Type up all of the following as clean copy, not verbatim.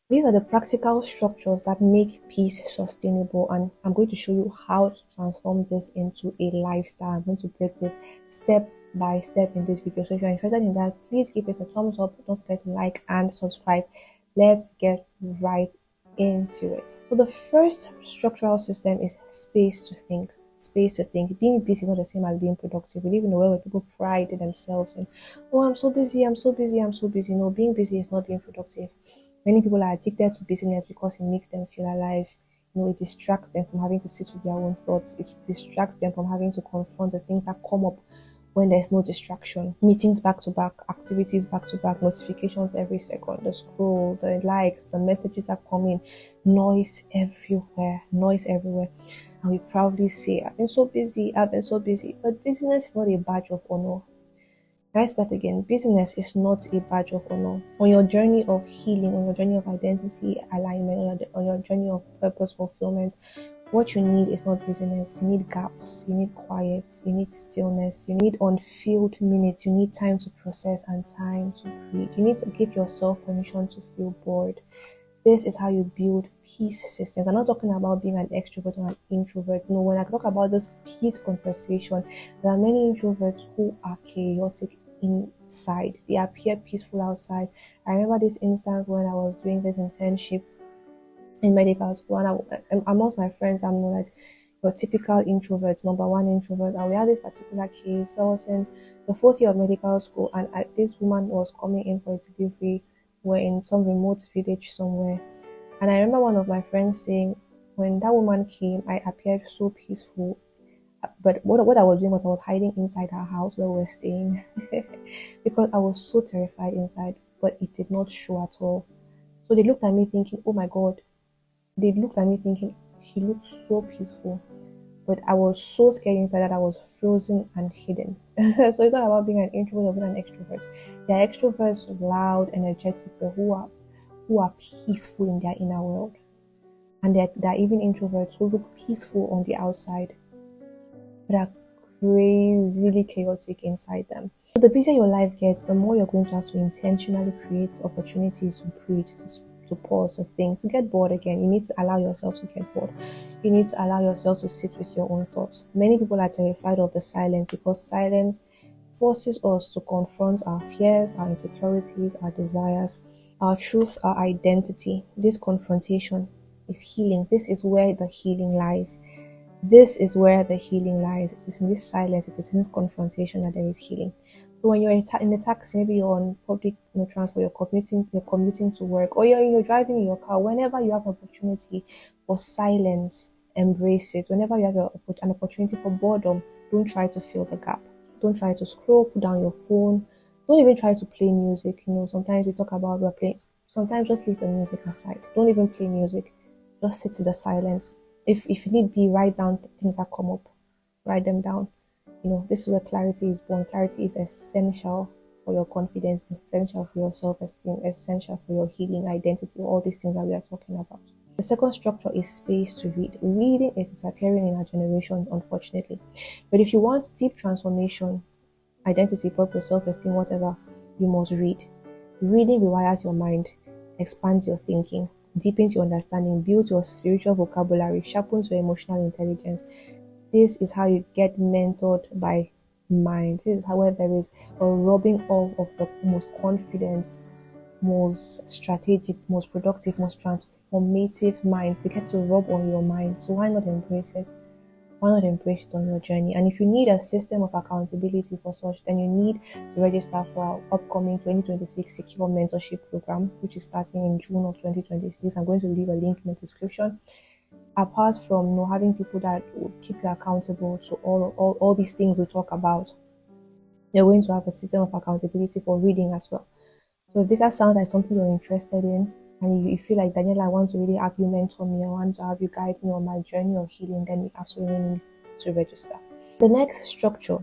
These are the practical structures that make peace sustainable, and I'm going to show you how to transform this into a lifestyle. I'm going to break this step by step in this video. So if you're interested in that, please give it a thumbs up. Don't forget to like and subscribe. Let's get right into it. So the first structural system is space to think. Space to think. Being busy is not the same as being productive. We live in a world where people pride in themselves and, oh, I'm so busy, I'm so busy, I'm so busy. No, being busy is not being productive. Many people are addicted to busyness because it makes them feel alive. It distracts them from having to sit with their own thoughts. It distracts them from having to confront the things that come up when there's no distraction. Meetings back to back, activities back to back, notifications every second, the scroll, the likes, the messages that come in, noise everywhere, noise everywhere. And we proudly say, I've been so busy, I've been so busy. But busyness is not a badge of honor. Write that again. Business is not a badge of honor. On your journey of healing, on your journey of identity alignment, on your journey of purpose fulfillment, what you need is not business. You need gaps, you need quiet, you need stillness, you need unfilled minutes, you need time to process and time to breathe. You need to give yourself permission to feel bored. This is how you build peace systems. I'm not talking about being an extrovert or an introvert. No, when I talk about this peace conversation, there are many introverts who are chaotic inside. They appear peaceful outside. I remember this instance when I was doing this internship in medical school, and amongst my friends, I'm not like your typical introvert, number one introvert. And we had this particular case. I was in the fourth year of medical school, and this woman was coming in for a delivery. We're in some remote village somewhere. And I remember one of my friends saying, when that woman came, I appeared so peaceful. But what I was doing was I was hiding inside her house where we were staying because I was so terrified inside, but it did not show at all. So they looked at me thinking, oh my God. They looked at me thinking, she looks so peaceful. But I was so scared inside that I was frozen and hidden. So it's not about being an introvert or being an extrovert. There are extroverts, loud, energetic, but who are peaceful in their inner world. And there are even introverts who look peaceful on the outside, but are crazily chaotic inside them. So the busier your life gets, the more you're going to have to intentionally create opportunities to breathe, to pause, to think, to get bored again. You need to allow yourself to get bored. You need to allow yourself to sit with your own thoughts. Many people are terrified of the silence because silence forces us to confront our fears, our insecurities, our desires, our truths, our identity. This confrontation is healing. This is where the healing lies. This is where the healing lies. It is in this silence, it is in this confrontation that there is healing. So when you're in the taxi, maybe you're on public transport, you're commuting to work, or you're driving in your car, whenever you have an opportunity for silence, embrace it. Whenever you have an opportunity for boredom, don't try to fill the gap. Don't try to scroll, put down your phone. Don't even try to play music. Sometimes we talk about we're playing. Sometimes just leave the music aside. Don't even play music. Just sit to the silence. If need be, write down things that come up. Write them down. This is where clarity is born. Clarity is essential for your confidence, essential for your self-esteem, essential for your healing, identity, all these things that we are talking about. The second structure is space to read. Reading is disappearing in our generation, unfortunately. But if you want deep transformation, identity, purpose, self-esteem, whatever, you must read. Reading rewires your mind, expands your thinking, deepens your understanding, builds your spiritual vocabulary, sharpens your emotional intelligence. This is how you get mentored by minds. This is how there is a rubbing off of the most confident, most strategic, most productive, most transformative minds. They get to rub on your mind. So why not embrace it? Why not embrace it on your journey? And if you need a system of accountability for such, then you need to register for our upcoming 2026 Secure Mentorship Program, which is starting in June of 2026. I'm going to leave a link in the description. Apart from having people that will keep you accountable to all these things we talk about, you're going to have a system of accountability for reading as well. So if this sounds like something you're interested in, and you feel like, Daniela, I want to really have you mentor me, I want to have you guide me on my journey of healing, then you absolutely need to register. The next structure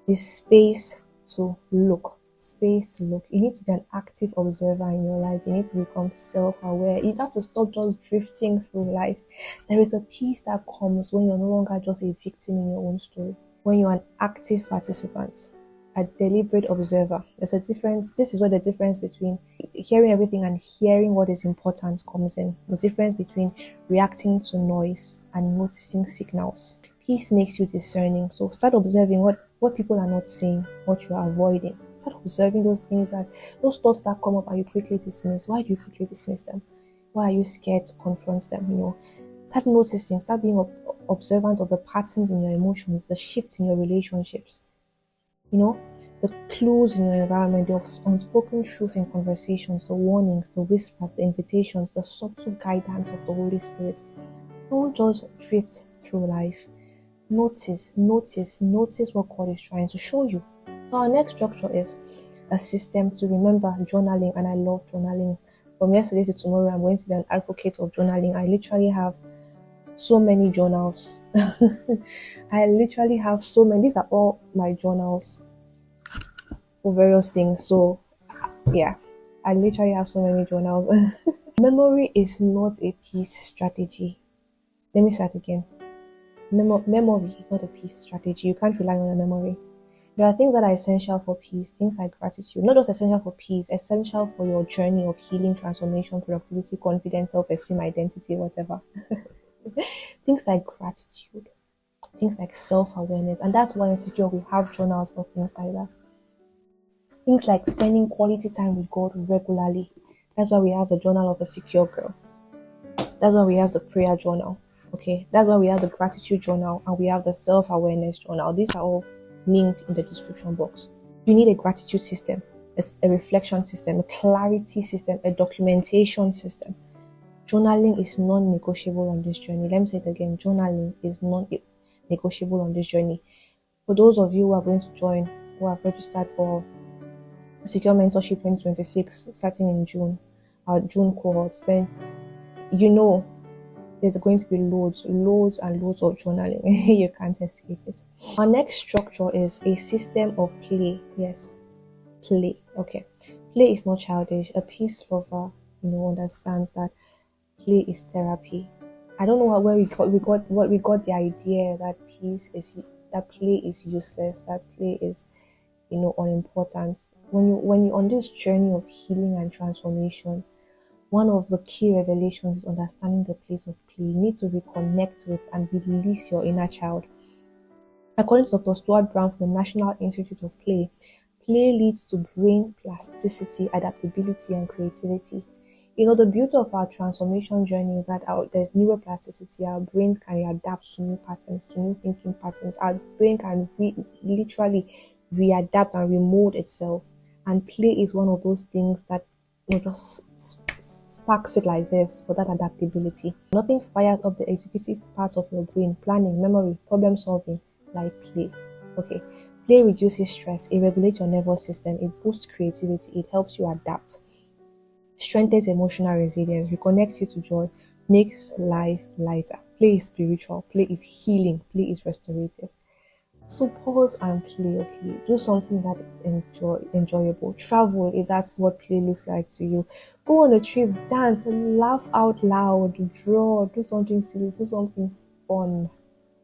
is space to look. Space to look. You need to be an active observer in your life. You need to become self-aware. You have to stop just drifting through life. There is a peace that comes when you're no longer just a victim in your own story. When you're an active participant. a deliberate observer. There's a difference. This is where the difference between hearing everything and hearing what is important comes in. The difference between reacting to noise and noticing signals. Peace makes you discerning. So start observing what people are not saying, what you are avoiding. Start observing those things, that those thoughts that come up and you quickly dismiss. Why do you quickly dismiss them? Why are you scared to confront them? Start noticing, start being observant of the patterns in your emotions, the shifts in your relationships, the clues in your environment, the unspoken truths in conversations, the warnings, the whispers, the invitations, the subtle guidance of the Holy Spirit. Don't just drift through life. Notice what God is trying to show you. So our next structure is a system to remember journaling, and I love journaling. From yesterday to tomorrow, I'm going to be an advocate of journaling. I literally have so many journals. I literally have so many. These are all my journals for various things. So yeah, I literally have so many journals. Memory is not a peace strategy. Let me start again. Memory is not a peace strategy. You can't rely on your memory. There are things that are essential for peace, things like gratitude. Not just essential for peace, essential for your journey of healing, transformation, productivity, confidence, self-esteem, identity, whatever. Things like gratitude, things like self-awareness. And that's why in Secure we have journals for things like that. Things like spending quality time with God regularly. That's why we have the journal of a secure girl. That's why we have the prayer journal. Okay, that's why we have the gratitude journal and we have the self-awareness journal. These are all linked in the description box. You need a gratitude system, a reflection system, a clarity system, a documentation system. Journaling is non-negotiable on this journey. Let me say it again. Journaling is non-negotiable on this journey. For those of you who are going to join, who have registered for Secure Mentorship 2026 starting in June, our June cohorts, then there's going to be loads and loads of journaling. You can't escape it. Our next structure is a system of play. Yes, play. Okay, play is not childish. A peace lover, understands that play is therapy. I don't know where we got the idea that play is useless, that play is unimportant. When you're on this journey of healing and transformation, one of the key revelations is understanding the place of play. You need to reconnect with and release your inner child. According to Dr. Stuart Brown from the National Institute of Play, play leads to brain plasticity, adaptability, and creativity. The beauty of our transformation journey is that there's neuroplasticity. Our brains can adapt to new patterns, to new thinking patterns. Our brain can literally readapt and remold itself. And play is one of those things that just sparks it like this for that adaptability. Nothing fires up the executive parts of your brain, planning, memory, problem solving, like play. Okay, play reduces stress, it regulates your nervous system, it boosts creativity, it helps you adapt, strengthens emotional resilience, reconnects you to joy, makes life lighter. Play is spiritual, play is healing, play is restorative. So pause and play, okay? Do something that is enjoyable. Travel, if that's what play looks like to you. Go on a trip, dance, laugh out loud, draw, do something silly, do something fun,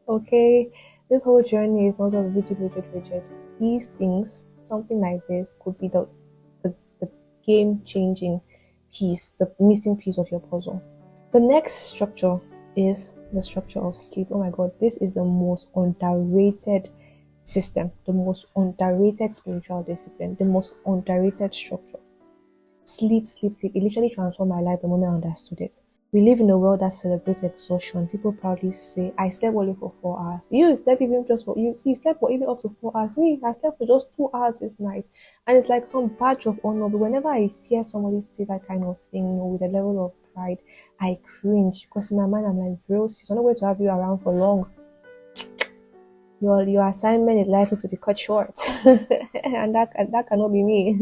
okay? This whole journey is not a rigid. These things, something like this, could be the game-changing piece, the missing piece of your puzzle. The next structure is the structure of sleep. Oh my God, this is the most underrated system, the most underrated spiritual discipline, the most underrated structure. Sleep. It literally transformed my life the moment I understood it. We live in a world that celebrates exhaustion. People proudly say, I slept only for 4 hours. You slept even just for, you slept for even up to 4 hours. Me, I slept for just 2 hours this night. And it's like some badge of honor. But whenever I hear somebody say that kind of thing, with a level of pride, I cringe. Because in my mind, I'm like, bro, sis, I'm not going to have you around for long. Your assignment is likely to be cut short. and that cannot be me.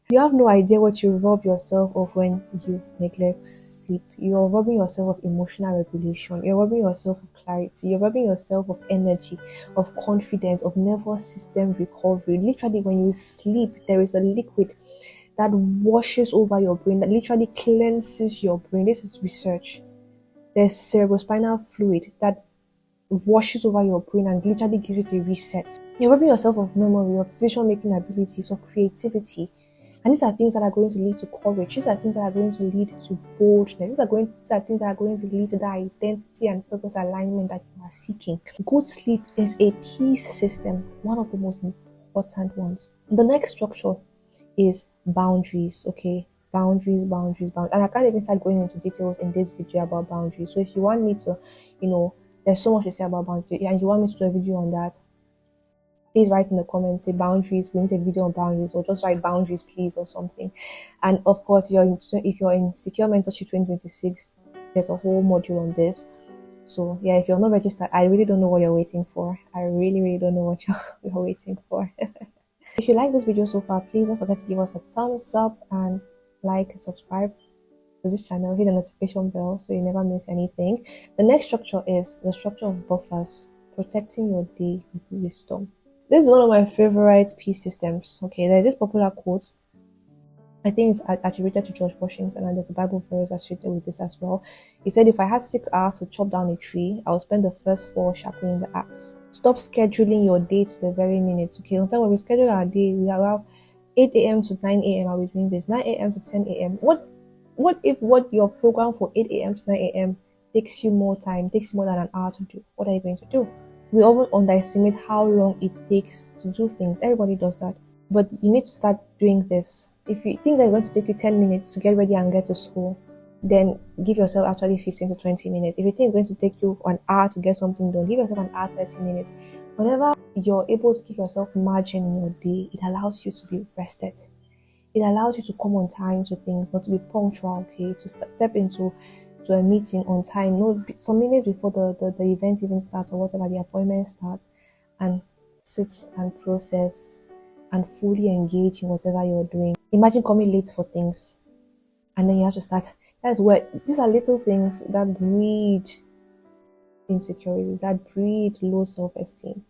You have no idea what you rob yourself of when you neglect sleep. You're robbing yourself of emotional regulation. You're robbing yourself of clarity. You're robbing yourself of energy, of confidence, of nervous system recovery. Literally, when you sleep, there is a liquid that washes over your brain, that literally cleanses your brain. This is research. There's cerebrospinal fluid that washes over your brain and literally gives it a reset. You're robbing yourself of memory, of decision making abilities, of creativity. And these are things that are going to lead to courage. These are things that are going to lead to boldness. These are things that are going to lead to that identity and purpose alignment that you are seeking. Good sleep is a peace system, one of the most important ones. The next structure is boundaries. Okay, boundaries. And I can't even start going into details in this video about boundaries. So if you want me to, there's so much to say about boundaries, and you want me to do a video on that, please write in the comments, say boundaries, we need a video on boundaries, or just write boundaries please or something. And of course, if you're in Secure Mentorship 2026, there's a whole module on this. So yeah, if you're not registered, I really don't know what you're waiting for. I really don't know what you're waiting for. If you like this video so far, please don't forget to give us a thumbs up and like and subscribe to this channel. Hit the notification bell so you never miss anything. The next structure is the structure of buffers, protecting your day with wisdom. This is one of my favorite peace systems. Okay, there's this popular quote. I think it's attributed to George Washington, and there's a Bible verse associated with this as well. He said, "If I had 6 hours to chop down a tree, I would spend the first 4 sharpening the axe." Stop scheduling your day to the very minute. Okay, sometimes when we schedule our day, we have 8 a.m. to 9 a.m. Are we doing this? 9 a.m. to 10 a.m. What if what your program for 8 a.m. to 9 a.m. takes you more time, takes more than an hour to do? What are you going to do? We often underestimate how long it takes to do things. Everybody does that. But you need to start doing this. If you think that it's going to take you 10 minutes to get ready and get to school, then give yourself actually 15 to 20 minutes. If you think it's going to take you an hour to get something done, give yourself an hour, 30 minutes. Whenever you're able to give yourself margin in your day, it allows you to be rested. It allows you to come on time to things, not to be punctual, okay, to step into a meeting on time, no, some minutes before the event even starts or whatever, the appointment starts, and sit and process and fully engage in whatever you're doing. Imagine coming late for things and then you have to start. That's where these are little things that breed insecurity, that breed low self-esteem.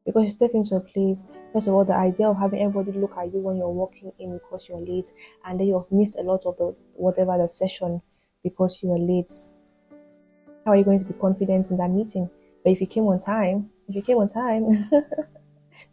Because you step into a place, first of all, the idea of having everybody look at you when you're walking in because you're late, and then you've missed a lot of the session because you were late. How are you going to be confident in that meeting? But if you came on time,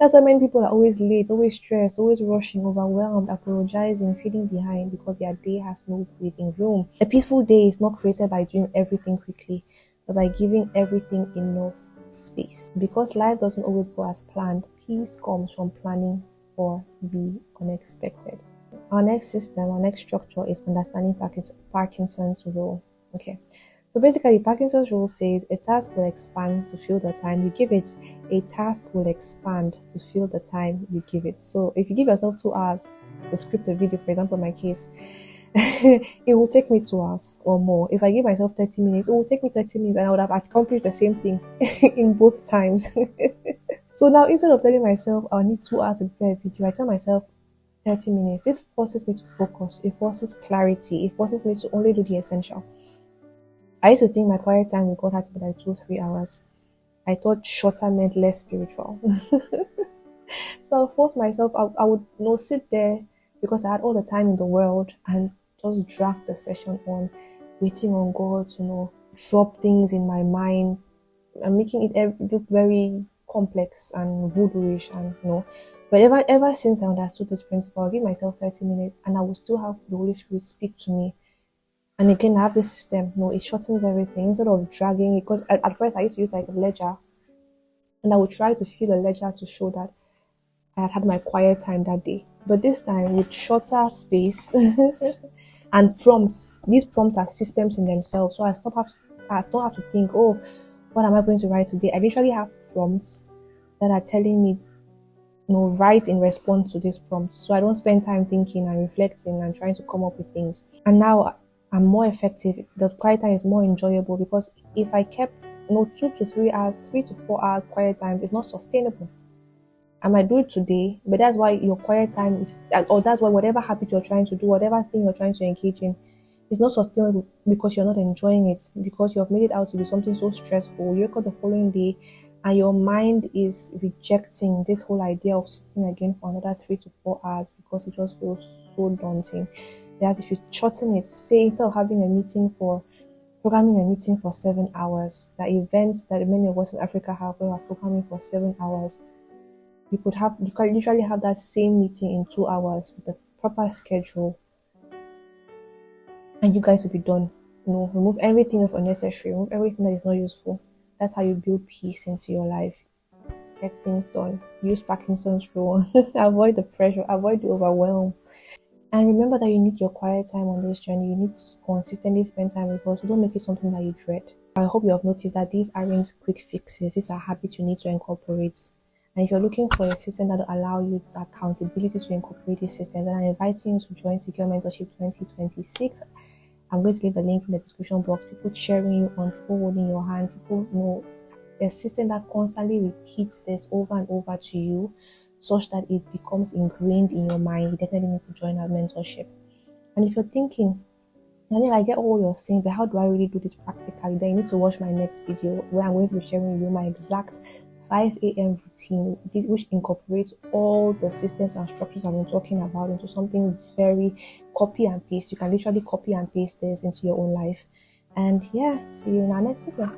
that's why many people are always late, always stressed, always rushing, overwhelmed, apologizing, feeling behind because their day has no breathing room. A peaceful day is not created by doing everything quickly, but by giving everything enough space. Because life doesn't always go as planned, peace comes from planning for the unexpected. Our next structure is understanding Parkinson's rule. Okay. So basically, Parkinson's rule says a task will expand to fill the time you give it. A task will expand to fill the time you give it. So if you give yourself 2 hours to script a video, for example, in my case, it will take me 2 hours or more. If I give myself 30 minutes, it will take me 30 minutes and I would have accomplished the same thing in both times. So now instead of telling myself I'll need 2 hours to prepare a video, I tell myself 30 minutes. This forces me to focus. It forces clarity. It forces me to only do the essential. I used to think my quiet time with God had to be like 2-3 hours. I thought shorter meant less spiritual. So I forced myself, I would sit there because I had all the time in the world and just drag the session on, waiting on God to drop things in my mind and making it look very complex and voodoo-ish and But ever since I understood this principle, I'll give myself 30 minutes and I will still have the Holy Spirit speak to me. And again, I have this system. It shortens everything instead of dragging it. Because at first, I used to use like a ledger, and I would try to fill a ledger to show that I had my quiet time that day. But this time, with shorter space and prompts, these prompts are systems in themselves. So I don't have to think, oh, what am I going to write today? I literally have prompts that are telling me, write in response to these prompts. So I don't spend time thinking and reflecting and trying to come up with things. And now I'm more effective. The quiet time is more enjoyable because if I kept 2 to 3 hours, 3 to 4 hour quiet time, it's not sustainable. I might do it today, but that's why your quiet time is, or that's why whatever habit you're trying to do, whatever thing you're trying to engage in, is not sustainable because you're not enjoying it, because you have made it out to be something so stressful. You wake up the following day and your mind is rejecting this whole idea of sitting again for another 3 to 4 hours because it just feels so daunting. Whereas if you shorten it, say instead of programming a meeting for 7 hours, the events that many of us in Africa have, we are programming for 7 hours, You can literally have that same meeting in 2 hours with a proper schedule, and you guys will be done. Remove everything that's unnecessary, remove everything that is not useful. That's how you build peace into your life. Get things done. Use Parkinson's rule. Avoid the pressure, avoid the overwhelm. And remember that you need your quiet time on this journey. You need to consistently spend time with us. So don't make it something that you dread. I hope you have noticed that these aren't quick fixes. These are habits you need to incorporate. And if you're looking for a system that will allow you the accountability to incorporate this system, then I'm inviting you to join Secure Mentorship 2026. I'm going to leave the link in the description box. People cheering you on, people holding your hand, people a system that constantly repeats this over and over to you such that it becomes ingrained in your mind. You definitely need to join our mentorship. And if you're thinking, Daniel, I get all you're saying, but how do I really do this practically? Then you need to watch my next video where I'm going to be sharing with you my exact 5 a.m. routine, which incorporates all the systems and structures I've been talking about into something very copy and paste. You can literally copy and paste this into your own life. And yeah, see you in our next video.